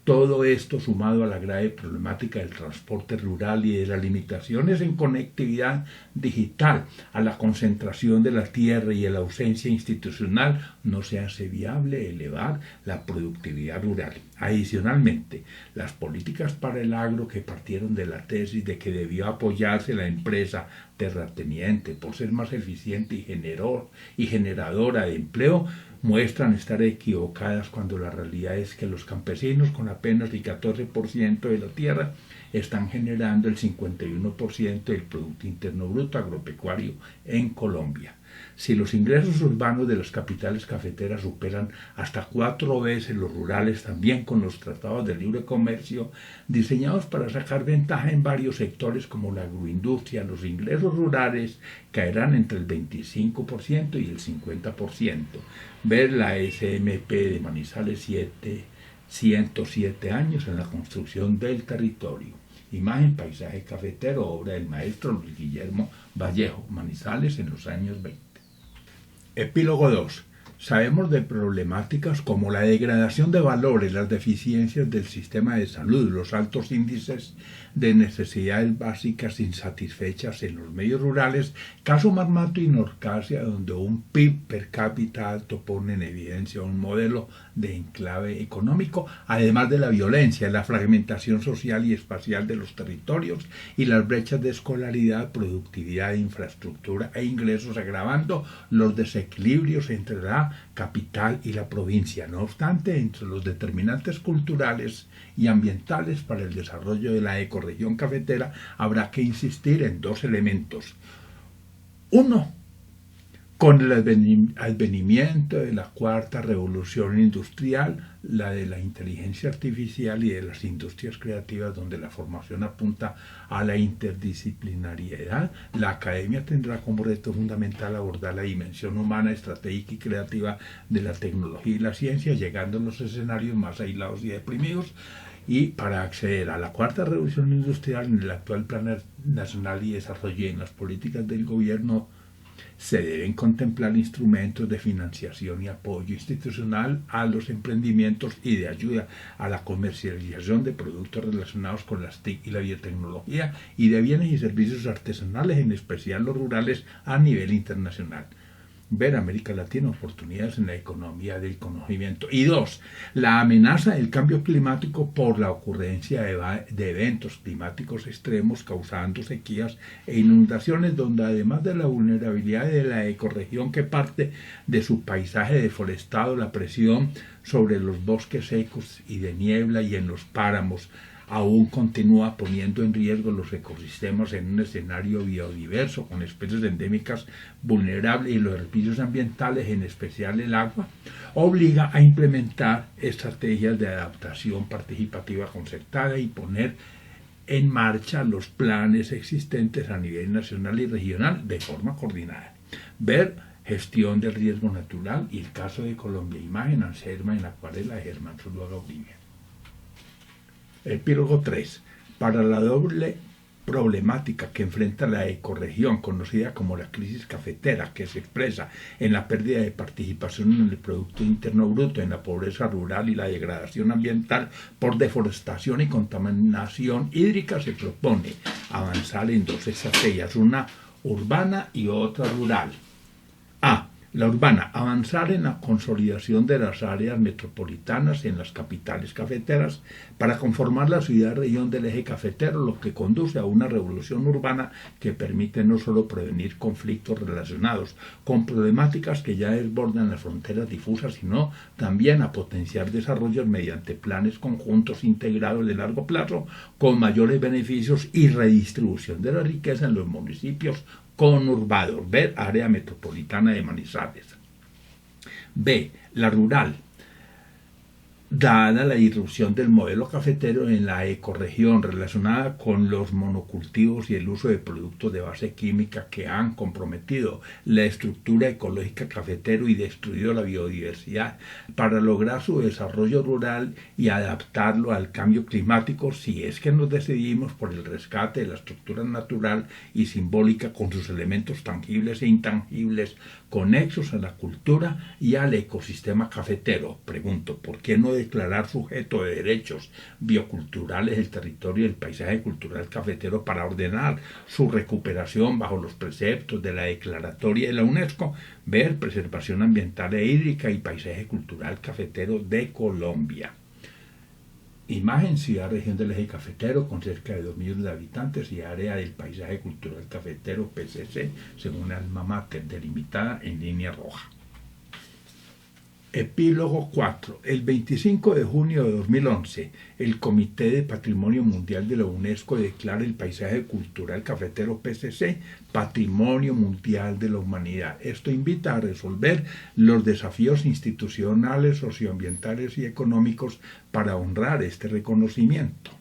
Todo esto sumado a la grave problemática del transporte rural y de las limitaciones en conectividad digital, a la concentración de la tierra y a la ausencia institucional, no se hace viable elevar la productividad rural. Adicionalmente, las políticas para el agro que partieron de la tesis de que debió apoyarse la empresa terrateniente por ser más eficiente y generadora de empleo, muestran estar equivocadas cuando la realidad es que los campesinos con apenas el 14% de la tierra están generando el 51% del Producto Interno Bruto agropecuario en Colombia. Si los ingresos urbanos de las capitales cafeteras superan hasta 4 veces los rurales, también con los tratados de libre comercio diseñados para sacar ventaja en varios sectores como la agroindustria, los ingresos rurales caerán entre el 25% y el 50%. Ver la SMP de Manizales 107 años en la construcción del territorio. Imagen: paisaje cafetero, obra del maestro Luis Guillermo Vallejo, Manizales en los años 20. Epílogo 2. Sabemos de problemáticas como la degradación de valores, las deficiencias del sistema de salud, los altos índices de necesidades básicas insatisfechas en los medios rurales, caso Marmato y Norcasia, donde un PIB per cápita alto pone en evidencia un modelo de enclave económico, además de la violencia, la fragmentación social y espacial de los territorios y las brechas de escolaridad, productividad, infraestructura e ingresos, agravando los desequilibrios entre la capital y la provincia. No obstante, entre los determinantes culturales y ambientales para el desarrollo de la ecorregión cafetera habrá que insistir en dos elementos. Uno, con el advenimiento de la cuarta revolución industrial, la de la inteligencia artificial y de las industrias creativas, donde la formación apunta a la interdisciplinariedad, la academia tendrá como reto fundamental abordar la dimensión humana, estratégica y creativa de la tecnología y la ciencia, llegando a los escenarios más aislados y deprimidos. Y para acceder a la cuarta revolución industrial en el actual Plan Nacional de Desarrollo y en las políticas del gobierno, se deben contemplar instrumentos de financiación y apoyo institucional a los emprendimientos y de ayuda a la comercialización de productos relacionados con las TIC y la biotecnología y de bienes y servicios artesanales, en especial los rurales, a nivel internacional. Ver América Latina oportunidades en la economía del conocimiento. Y dos, la amenaza del cambio climático por la ocurrencia de eventos climáticos extremos causando sequías e inundaciones, donde además de la vulnerabilidad de la ecorregión que parte de su paisaje deforestado, la presión sobre los bosques secos y de niebla y en los páramos aún continúa poniendo en riesgo los ecosistemas en un escenario biodiverso con especies endémicas vulnerables y los servicios ambientales, en especial el agua, obliga a implementar estrategias de adaptación participativa concertada y poner en marcha los planes existentes a nivel nacional y regional de forma coordinada. Ver gestión del riesgo natural y el caso de Colombia. Imagen Anserma en acuarela de Germán Zuluaga Uribe. Epílogo 3. Para la doble problemática que enfrenta la ecorregión, conocida como la crisis cafetera, que se expresa en la pérdida de participación en el Producto Interno Bruto, en la pobreza rural y la degradación ambiental por deforestación y contaminación hídrica, se propone avanzar en dos estrategias, una urbana y otra rural. A. La urbana, avanzar en la consolidación de las áreas metropolitanas en las capitales cafeteras para conformar la ciudad-región del eje cafetero, lo que conduce a una revolución urbana que permite no solo prevenir conflictos relacionados con problemáticas que ya desbordan las fronteras difusas, sino también a potenciar desarrollos mediante planes conjuntos integrados de largo plazo con mayores beneficios y redistribución de la riqueza en los municipios conurbados. Ver área metropolitana de Manizales. B. La rural. Dada la irrupción del modelo cafetero en la ecorregión relacionada con los monocultivos y el uso de productos de base química que han comprometido la estructura ecológica cafetero y destruido la biodiversidad, para lograr su desarrollo rural y adaptarlo al cambio climático, si es que nos decidimos por el rescate de la estructura natural y simbólica con sus elementos tangibles e intangibles conexos a la cultura y al ecosistema cafetero. Pregunto, ¿por qué no declarar sujeto de derechos bioculturales el territorio y el paisaje cultural cafetero para ordenar su recuperación bajo los preceptos de la declaratoria de la UNESCO? Ver preservación ambiental e hídrica y paisaje cultural cafetero de Colombia. Imagen ciudad-región del eje cafetero con cerca de 2 millones de habitantes y área del paisaje cultural cafetero PCC, según alma mater, delimitada en línea roja. Epílogo 4. El 25 de junio de 2011, el Comité de Patrimonio Mundial de la UNESCO declara el paisaje cultural cafetero PCC Patrimonio Mundial de la Humanidad. Esto invita a resolver los desafíos institucionales, socioambientales y económicos para honrar este reconocimiento.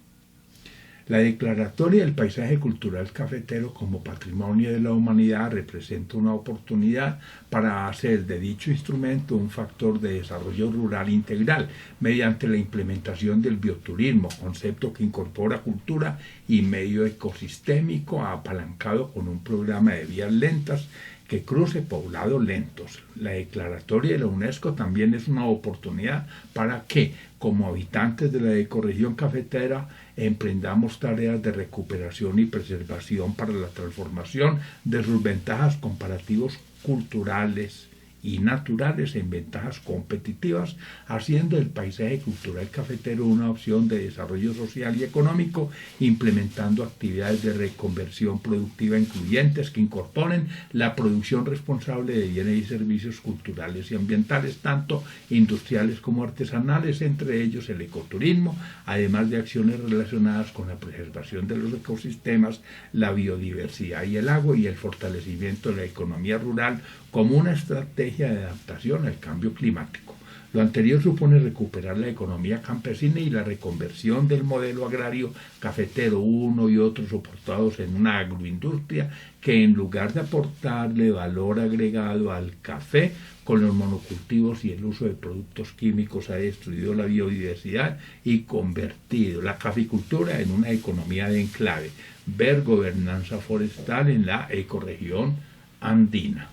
La declaratoria del paisaje cultural cafetero como patrimonio de la humanidad representa una oportunidad para hacer de dicho instrumento un factor de desarrollo rural integral mediante la implementación del bioturismo, concepto que incorpora cultura y medio ecosistémico apalancado con un programa de vías lentas que cruce poblados lentos. La declaratoria de la UNESCO también es una oportunidad para que, como habitantes de la ecorregión cafetera, emprendamos tareas de recuperación y preservación para la transformación de sus ventajas comparativos culturales y naturales en ventajas competitivas, haciendo el paisaje cultural cafetero una opción de desarrollo social y económico, implementando actividades de reconversión productiva incluyentes que incorporen la producción responsable de bienes y servicios culturales y ambientales, tanto industriales como artesanales, entre ellos el ecoturismo, además de acciones relacionadas con la preservación de los ecosistemas, la biodiversidad y el agua, y el fortalecimiento de la economía rural como una estrategia de adaptación al cambio climático. Lo anterior supone recuperar la economía campesina y la reconversión del modelo agrario cafetero, uno y otro soportados en una agroindustria que, en lugar de aportarle valor agregado al café con los monocultivos y el uso de productos químicos, ha destruido la biodiversidad y convertido la caficultura en una economía de enclave. Ver gobernanza forestal en la ecorregión andina.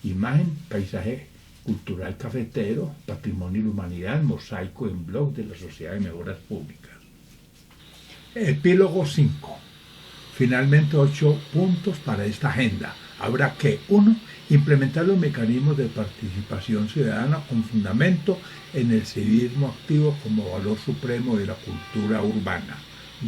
Imagen, paisaje cultural cafetero, patrimonio y la humanidad, mosaico en blog de la Sociedad de Mejoras Públicas. Epílogo 5. Finalmente 8 puntos para esta agenda. Habrá que 1. Implementar los mecanismos de participación ciudadana con fundamento en el civismo activo como valor supremo de la cultura urbana.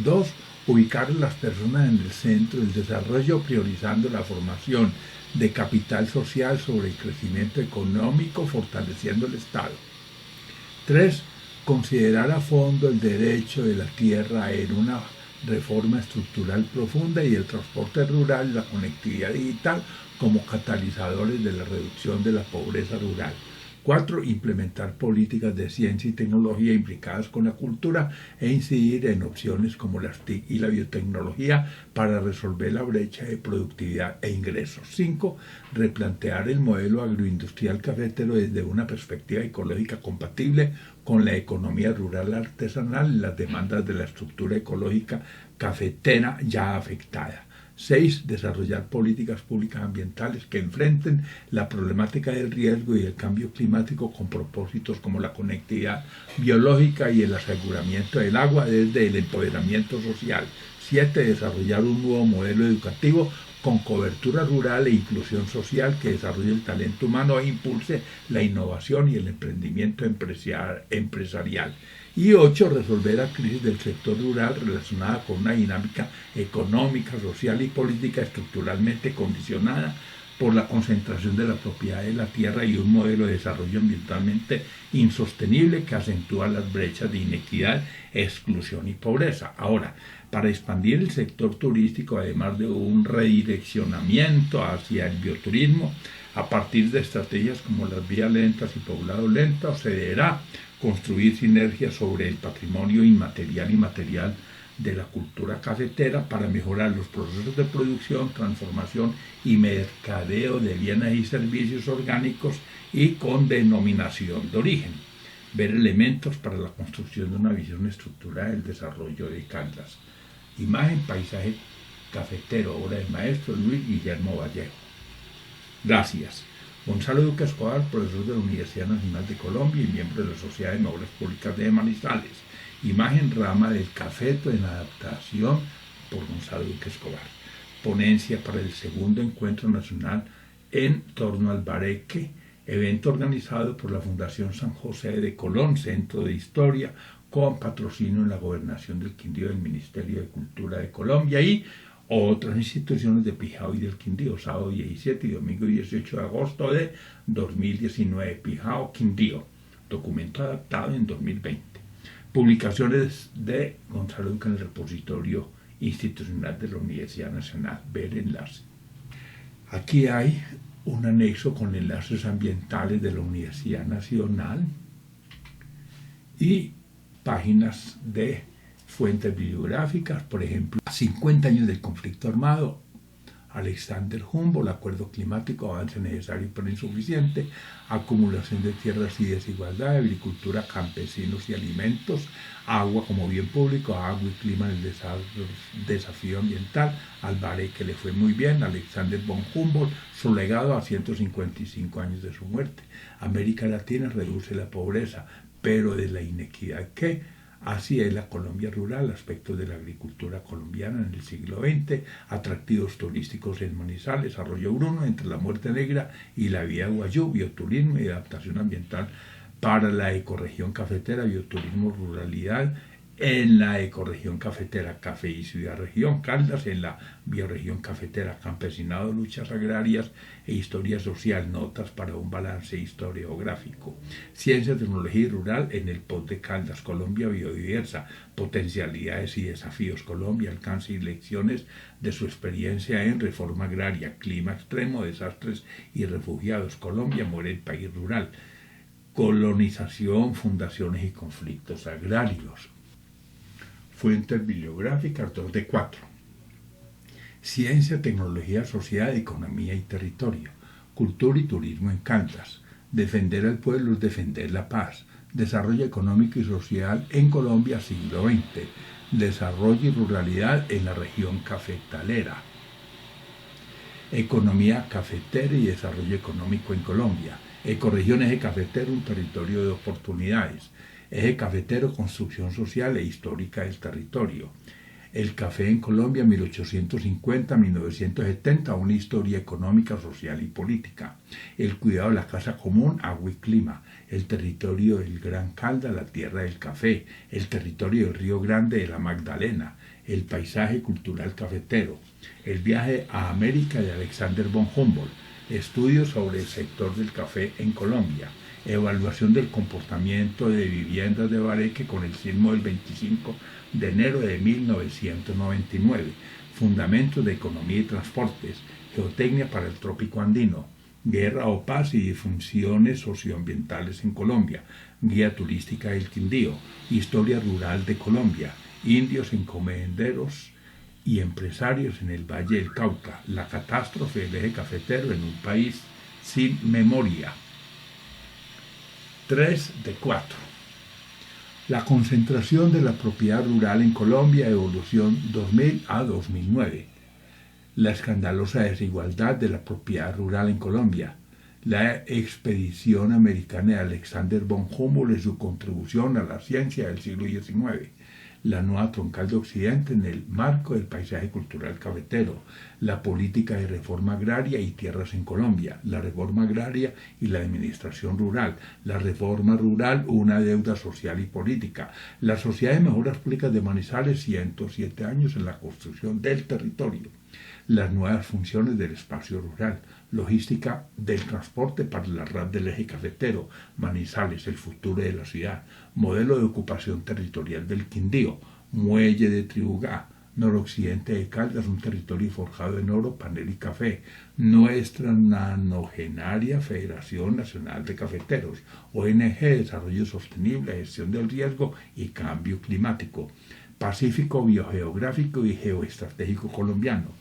2. Ubicar a las personas en el centro del desarrollo, priorizando la formación de capital social sobre el crecimiento económico, fortaleciendo el Estado. 3. Considerar a fondo el derecho de la tierra en una reforma estructural profunda y el transporte rural y la conectividad digital como catalizadores de la reducción de la pobreza rural. 4. Implementar políticas de ciencia y tecnología implicadas con la cultura e incidir en opciones como las TIC y la biotecnología para resolver la brecha de productividad e ingresos. 5. Replantear el modelo agroindustrial cafetero desde una perspectiva ecológica compatible con la economía rural artesanal y las demandas de la estructura ecológica cafetera ya afectada. 6. Desarrollar políticas públicas ambientales que enfrenten la problemática del riesgo y el cambio climático con propósitos como la conectividad biológica y el aseguramiento del agua desde el empoderamiento social. 7. Desarrollar un nuevo modelo educativo con cobertura rural e inclusión social que desarrolle el talento humano e impulse la innovación y el emprendimiento empresarial. Y 8. Resolver la crisis del sector rural relacionada con una dinámica económica, social y política estructuralmente condicionada por la concentración de la propiedad de la tierra y un modelo de desarrollo ambientalmente insostenible que acentúa las brechas de inequidad, exclusión y pobreza. Ahora, para expandir el sector turístico, además de un redireccionamiento hacia el bioturismo, a partir de estrategias como las vías lentas y poblados lentos, se deberá construir sinergias sobre el patrimonio inmaterial y material de la cultura cafetera para mejorar los procesos de producción, transformación y mercadeo de bienes y servicios orgánicos y con denominación de origen. Ver elementos para la construcción de una visión estructurada del desarrollo de Caldas. Imagen, paisaje cafetero, obra del maestro Luis Guillermo Vallejo. Gracias. Gonzalo Duque Escobar, profesor de la Universidad Nacional de Colombia y miembro de la Sociedad de Mejoras Públicas de Manizales. Imagen, rama del cafeto en adaptación por Gonzalo Duque Escobar. Ponencia para el segundo encuentro nacional en torno al bareque, evento organizado por la Fundación San José de Colón, Centro de Historia, con patrocinio en la Gobernación del Quindío del Ministerio de Cultura de Colombia y otras instituciones de Pijao y del Quindío, sábado 17 y domingo 18 de agosto de 2019, Pijao, Quindío, documento adaptado en 2020. Publicaciones de Gonzalo Duque en el repositorio institucional de la Universidad Nacional. Ver enlace. Aquí hay un anexo con enlaces ambientales de la Universidad Nacional y páginas de fuentes bibliográficas, por ejemplo, 50 años del conflicto armado, Alexander Humboldt, acuerdo climático, avance necesario pero insuficiente, acumulación de tierras y desigualdad, agricultura, campesinos y alimentos, agua como bien público, agua y clima en el desafío ambiental, Alvarez, que le fue muy bien, Alexander von Humboldt, su legado a 155 años de su muerte. América Latina reduce la pobreza, pero de la inequidad que así es la Colombia rural, aspectos de la agricultura colombiana en el siglo XX, atractivos turísticos en Manizales, Arroyo Bruno, entre la Muerte Negra y la Vía Guayú, bioturismo y adaptación ambiental para la ecorregión cafetera, bioturismo, ruralidad en la ecorregión cafetera, Café y Ciudad Región, Caldas en la bioregión cafetera, campesinado, luchas agrarias e historia social, notas para un balance historiográfico, ciencia, tecnología y rural en el POT de Caldas, Colombia biodiversa, potencialidades y desafíos, Colombia, alcance y lecciones de su experiencia en reforma agraria, clima extremo, desastres y refugiados, Colombia, muere el país rural, colonización, fundaciones y conflictos agrarios. Fuentes bibliográficas 2 de 4. Ciencia, tecnología, sociedad, economía y territorio. Cultura y turismo en Caldas. Defender al pueblo es defender la paz. Desarrollo económico y social en Colombia, siglo XX. Desarrollo y ruralidad en la región cafetalera. Economía cafetera y desarrollo económico en Colombia. Ecorregión Eje Cafetero, un territorio de oportunidades. Eje Cafetero, construcción social e histórica del territorio. El café en Colombia, 1850-1970, una historia económica, social y política. El cuidado de la casa común, agua y clima. El territorio del Gran Calda, la tierra del café. El territorio del Río Grande de la Magdalena. El paisaje cultural cafetero. El viaje a América de Alexander von Humboldt. Estudios sobre el sector del café en Colombia. Evaluación del comportamiento de viviendas de Bareque con el sismo del 25 de enero de 1999. Fundamentos de economía y transportes. Geotecnia para el trópico andino. Guerra o paz y disfunciones socioambientales en Colombia. Guía turística del Quindío. Historia rural de Colombia. Indios encomenderos y empresarios en el Valle del Cauca. La catástrofe del eje cafetero en un país sin memoria. 3 de 4. La concentración de la propiedad rural en Colombia, evolución 2000 a 2009. La escandalosa desigualdad de la propiedad rural en Colombia. La expedición americana de Alexander von Humboldt y su contribución a la ciencia del siglo XIX. La nueva troncal de Occidente en el marco del paisaje cultural cafetero, la política de reforma agraria y tierras en Colombia, la reforma agraria y la administración rural, la reforma rural, una deuda social y política, la Sociedad de Mejoras Públicas de Manizales, 107 años en la construcción del territorio, las nuevas funciones del espacio rural, logística del transporte para la red del eje cafetero, Manizales, el futuro de la ciudad, modelo de ocupación territorial del Quindío, muelle de Tribugá, noroccidente de Caldas, un territorio forjado en oro, panel y café, nuestra nanogenaria Federación Nacional de Cafeteros, ONG, Desarrollo Sostenible, Gestión del Riesgo y Cambio Climático, Pacífico Biogeográfico y Geoestratégico Colombiano,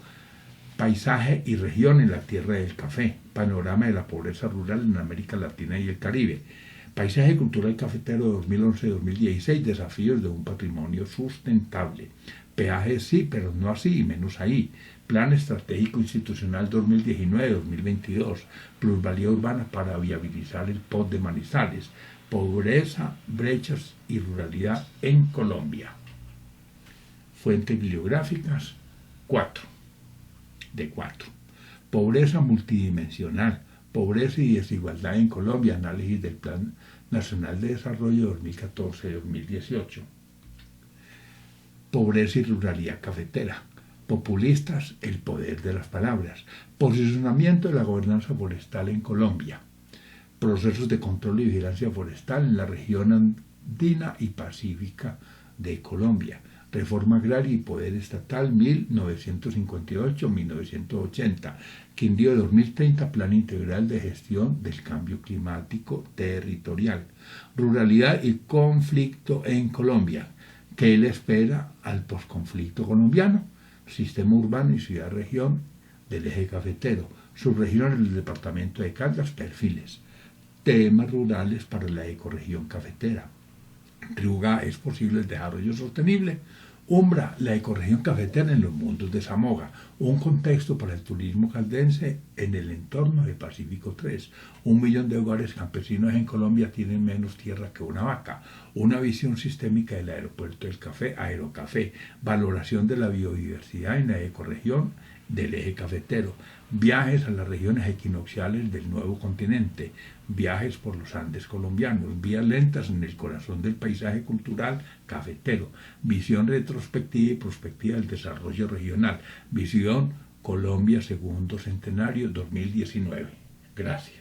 paisaje y región en la tierra del café, panorama de la pobreza rural en América Latina y el Caribe, paisaje cultural cafetero 2011-2016, desafíos de un patrimonio sustentable, peaje sí, pero no así y menos ahí, plan estratégico institucional 2019-2022, plusvalía urbana para viabilizar el POT de Manizales, pobreza, brechas y ruralidad en Colombia. Fuentes bibliográficas 4 de 4. Pobreza multidimensional, pobreza y desigualdad en Colombia, análisis del Plan Nacional de Desarrollo 2014-2018. Pobreza y ruralidad cafetera, populistas, el poder de las palabras, posicionamiento de la gobernanza forestal en Colombia, procesos de control y vigilancia forestal en la región andina y pacífica de Colombia, reforma agraria y poder estatal 1958-1980, Quindío 2030, Plan Integral de Gestión del Cambio Climático Territorial, ruralidad y conflicto en Colombia. ¿Qué le espera al posconflicto colombiano? Sistema urbano y ciudad-región del eje cafetero, subregiones del departamento de Caldas, perfiles, temas rurales para la ecorregión cafetera. Riuga, es posible el desarrollo sostenible. Umbra, la ecorregión cafetera en los mundos de Zamoga, un contexto para el turismo caldense en el entorno del Pacífico 3. 1 millón de hogares campesinos en Colombia tienen menos tierra que una vaca. Una visión sistémica del aeropuerto del café, Aerocafé. Valoración de la biodiversidad en la ecorregión del eje cafetero. Viajes a las regiones equinocciales del nuevo continente. Viajes por los Andes colombianos. Vías lentas en el corazón del paisaje cultural cafetero. Visión retrospectiva y prospectiva del desarrollo regional. Visión Colombia segundo centenario 2019. Gracias.